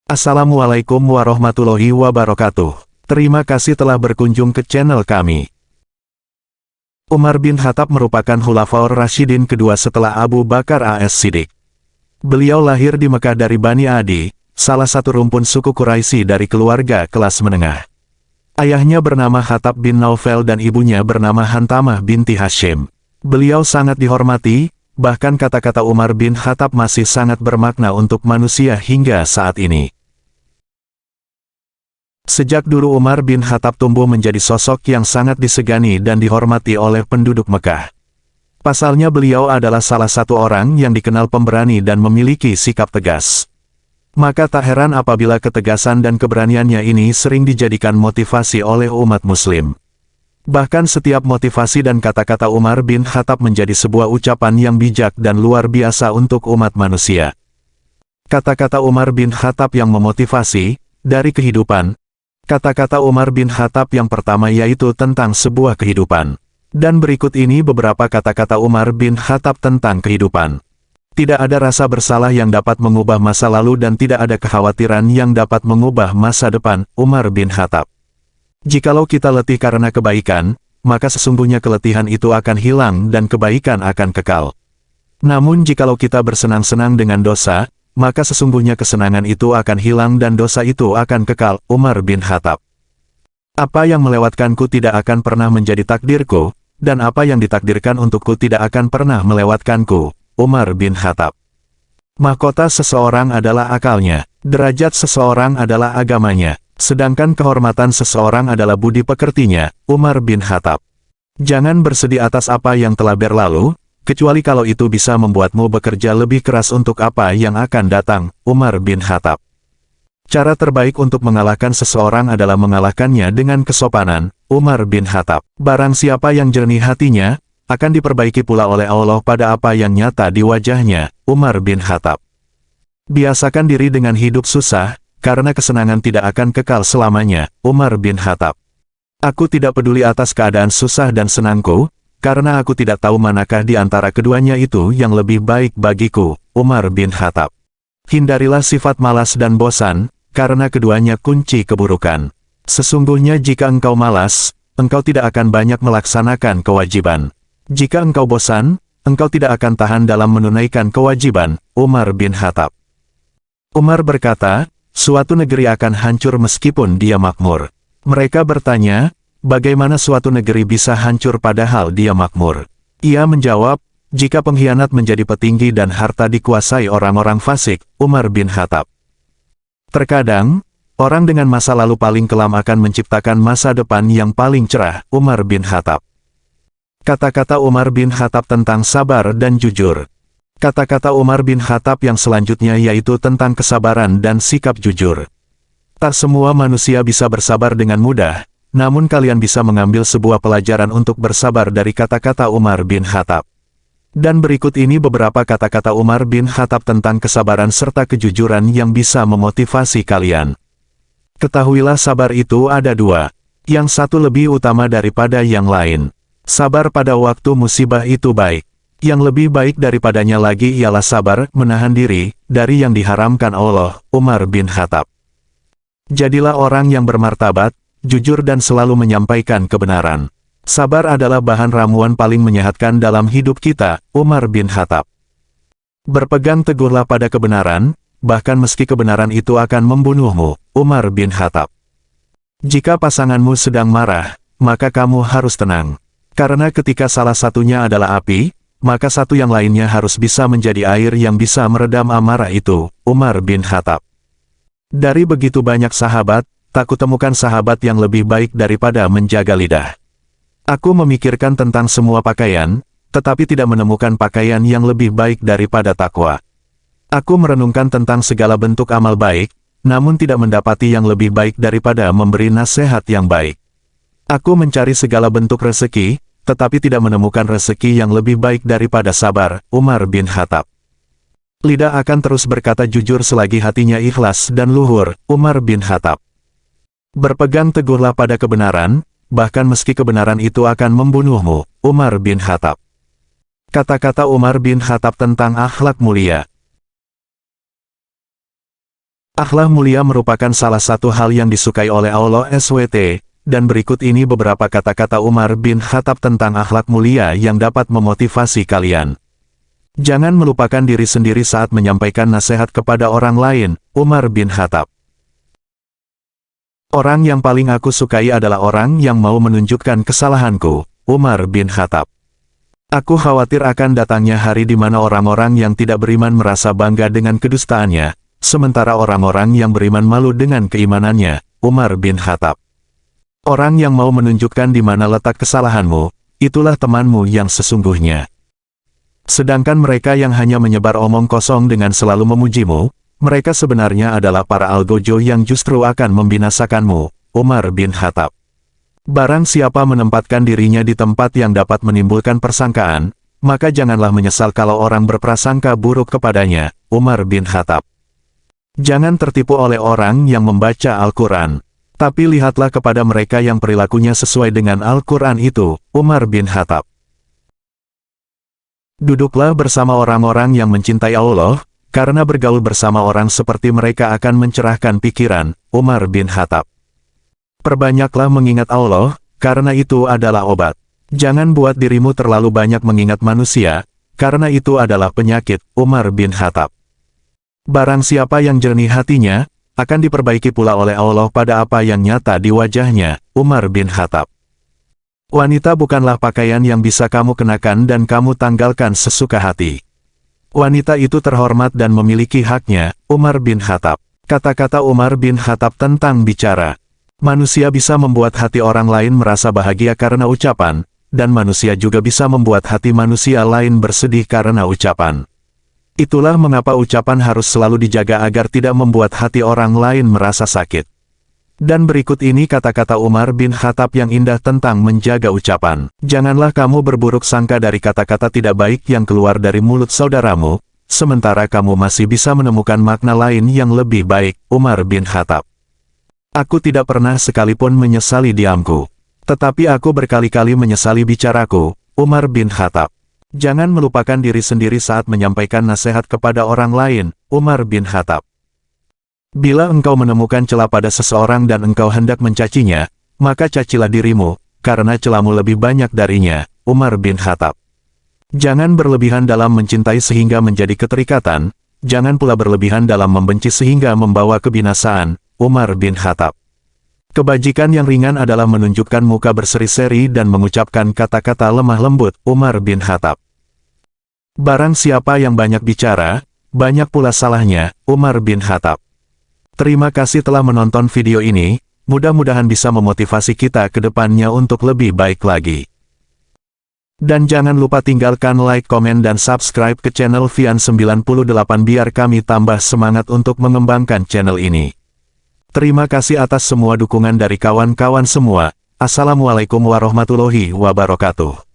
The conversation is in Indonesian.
Assalamualaikum warahmatullahi wabarakatuh. Terima kasih telah berkunjung ke channel kami. Umar bin Khattab merupakan Khulafaur Rasyidin kedua setelah Abu Bakar as-Siddiq. Beliau lahir di Mekah dari Bani Adi, salah satu rumpun suku Quraisy dari keluarga kelas menengah. Ayahnya bernama Khattab bin Naufal dan ibunya bernama Hantamah binti Hashim. Beliau sangat dihormati, bahkan kata-kata Umar bin Khattab masih sangat bermakna untuk manusia hingga saat ini. Sejak dulu Umar bin Khattab tumbuh menjadi sosok yang sangat disegani dan dihormati oleh penduduk Mekah. Pasalnya beliau adalah salah satu orang yang dikenal pemberani dan memiliki sikap tegas. Maka tak heran apabila ketegasan dan keberaniannya ini sering dijadikan motivasi oleh umat muslim. Bahkan setiap motivasi dan kata-kata Umar bin Khattab menjadi sebuah ucapan yang bijak dan luar biasa untuk umat manusia. Kata-kata Umar bin Khattab yang memotivasi, dari kehidupan. Kata-kata Umar bin Khattab yang pertama yaitu tentang sebuah kehidupan. Dan berikut ini beberapa kata-kata Umar bin Khattab tentang kehidupan. Tidak ada rasa bersalah yang dapat mengubah masa lalu dan tidak ada kekhawatiran yang dapat mengubah masa depan. Umar bin Khattab. Jikalau kita letih karena kebaikan, maka sesungguhnya keletihan itu akan hilang dan kebaikan akan kekal. Namun jikalau kita bersenang-senang dengan dosa, maka sesungguhnya kesenangan itu akan hilang dan dosa itu akan kekal. Umar bin Khattab. Apa yang melewatkanku tidak akan pernah menjadi takdirku, dan apa yang ditakdirkan untukku tidak akan pernah melewatkanku. Umar bin Khattab. Mahkota seseorang adalah akalnya, derajat seseorang adalah agamanya, sedangkan kehormatan seseorang adalah budi pekertinya. Umar bin Khattab. Jangan bersedih atas apa yang telah berlalu, kecuali kalau itu bisa membuatmu bekerja lebih keras untuk apa yang akan datang. Umar bin Khattab. Cara terbaik untuk mengalahkan seseorang adalah mengalahkannya dengan kesopanan. Umar bin Khattab. Barang siapa yang jernih hatinya, akan diperbaiki pula oleh Allah pada apa yang nyata di wajahnya. Umar bin Khattab. Biasakan diri dengan hidup susah, karena kesenangan tidak akan kekal selamanya. Umar bin Khattab. Aku tidak peduli atas keadaan susah dan senangku, karena aku tidak tahu manakah di antara keduanya itu yang lebih baik bagiku. Umar bin Khattab. Hindarilah sifat malas dan bosan, karena keduanya kunci keburukan. Sesungguhnya jika engkau malas, engkau tidak akan banyak melaksanakan kewajiban. Jika engkau bosan, engkau tidak akan tahan dalam menunaikan kewajiban. Umar bin Khattab. Umar berkata, suatu negeri akan hancur meskipun dia makmur. Mereka bertanya, bagaimana suatu negeri bisa hancur padahal dia makmur? Ia menjawab, jika pengkhianat menjadi petinggi dan harta dikuasai orang-orang fasik. Umar bin Khattab. Terkadang, orang dengan masa lalu paling kelam akan menciptakan masa depan yang paling cerah. Umar bin Khattab. Kata-kata Umar bin Khattab tentang sabar dan jujur. Kata-kata Umar bin Khattab yang selanjutnya yaitu tentang kesabaran dan sikap jujur. Tak semua manusia bisa bersabar dengan mudah, namun kalian bisa mengambil sebuah pelajaran untuk bersabar dari kata-kata Umar bin Khattab. Dan berikut ini beberapa kata-kata Umar bin Khattab tentang kesabaran serta kejujuran yang bisa memotivasi kalian. Ketahuilah sabar itu ada dua. Yang satu lebih utama daripada yang lain. Sabar pada waktu musibah itu baik. Yang lebih baik daripadanya lagi ialah sabar menahan diri dari yang diharamkan Allah. Umar bin Khattab. Jadilah orang yang bermartabat, jujur dan selalu menyampaikan kebenaran. Sabar adalah bahan ramuan paling menyehatkan dalam hidup kita. Umar bin Khattab. Berpegang teguhlah pada kebenaran, bahkan meski kebenaran itu akan membunuhmu. Umar bin Khattab. Jika pasanganmu sedang marah, maka kamu harus tenang. Karena ketika salah satunya adalah api, maka satu yang lainnya harus bisa menjadi air yang bisa meredam amarah itu. Umar bin Khattab. Dari begitu banyak sahabat, tak kutemukan sahabat yang lebih baik daripada menjaga lidah. Aku memikirkan tentang semua pakaian, tetapi tidak menemukan pakaian yang lebih baik daripada takwa. Aku merenungkan tentang segala bentuk amal baik, namun tidak mendapati yang lebih baik daripada memberi nasihat yang baik. Aku mencari segala bentuk rezeki, tetapi tidak menemukan rezeki yang lebih baik daripada sabar. Umar bin Khattab. Lidah akan terus berkata jujur selagi hatinya ikhlas dan luhur. Umar bin Khattab. Berpegang teguhlah pada kebenaran, bahkan meski kebenaran itu akan membunuhmu. Umar bin Khattab. Kata-kata Umar bin Khattab tentang akhlak mulia. Akhlak mulia merupakan salah satu hal yang disukai oleh Allah SWT, dan berikut ini beberapa kata-kata Umar bin Khattab tentang akhlak mulia yang dapat memotivasi kalian. Jangan melupakan diri sendiri saat menyampaikan nasihat kepada orang lain. Umar bin Khattab. Orang yang paling aku sukai adalah orang yang mau menunjukkan kesalahanku. Umar bin Khattab. Aku khawatir akan datangnya hari di mana orang-orang yang tidak beriman merasa bangga dengan kedustaannya, sementara orang-orang yang beriman malu dengan keimanannya. Umar bin Khattab. Orang yang mau menunjukkan di mana letak kesalahanmu, itulah temanmu yang sesungguhnya. Sedangkan mereka yang hanya menyebar omong kosong dengan selalu memujimu, mereka sebenarnya adalah para algojo yang justru akan membinasakanmu. Umar bin Khattab. Barang siapa menempatkan dirinya di tempat yang dapat menimbulkan persangkaan, maka janganlah menyesal kalau orang berprasangka buruk kepadanya. Umar bin Khattab. Jangan tertipu oleh orang yang membaca Al-Quran, tapi lihatlah kepada mereka yang perilakunya sesuai dengan Al-Quran itu. Umar bin Khattab. Duduklah bersama orang-orang yang mencintai Allah, karena bergaul bersama orang seperti mereka akan mencerahkan pikiran. Umar bin Khattab. Perbanyaklah mengingat Allah, karena itu adalah obat. Jangan buat dirimu terlalu banyak mengingat manusia, karena itu adalah penyakit. Umar bin Khattab. Barang siapa yang jernih hatinya, akan diperbaiki pula oleh Allah pada apa yang nyata di wajahnya. Umar bin Khattab. Wanita bukanlah pakaian yang bisa kamu kenakan dan kamu tanggalkan sesuka hati. Wanita itu terhormat dan memiliki haknya. Umar bin Khattab. Kata-kata Umar bin Khattab tentang bicara. Manusia bisa membuat hati orang lain merasa bahagia karena ucapan, dan manusia juga bisa membuat hati manusia lain bersedih karena ucapan. Itulah mengapa ucapan harus selalu dijaga agar tidak membuat hati orang lain merasa sakit. Dan berikut ini kata-kata Umar bin Khattab yang indah tentang menjaga ucapan. Janganlah kamu berburuk sangka dari kata-kata tidak baik yang keluar dari mulut saudaramu, sementara kamu masih bisa menemukan makna lain yang lebih baik. Umar bin Khattab. Aku tidak pernah sekalipun menyesali diamku, tetapi aku berkali-kali menyesali bicaraku. Umar bin Khattab. Jangan melupakan diri sendiri saat menyampaikan nasihat kepada orang lain. Umar bin Khattab. Bila engkau menemukan celah pada seseorang dan engkau hendak mencacinya, maka cacilah dirimu, karena celahmu lebih banyak darinya. Umar bin Khattab. Jangan berlebihan dalam mencintai sehingga menjadi keterikatan, jangan pula berlebihan dalam membenci sehingga membawa kebinasaan. Umar bin Khattab. Kebajikan yang ringan adalah menunjukkan muka berseri-seri dan mengucapkan kata-kata lemah lembut. Umar bin Khattab. Barang siapa yang banyak bicara, banyak pula salahnya. Umar bin Khattab. Terima kasih telah menonton video ini, mudah-mudahan bisa memotivasi kita ke depannya untuk lebih baik lagi. Dan jangan lupa tinggalkan like, komen dan subscribe ke channel Vian98 biar kami tambah semangat untuk mengembangkan channel ini. Terima kasih atas semua dukungan dari kawan-kawan semua. Assalamualaikum warahmatullahi wabarakatuh.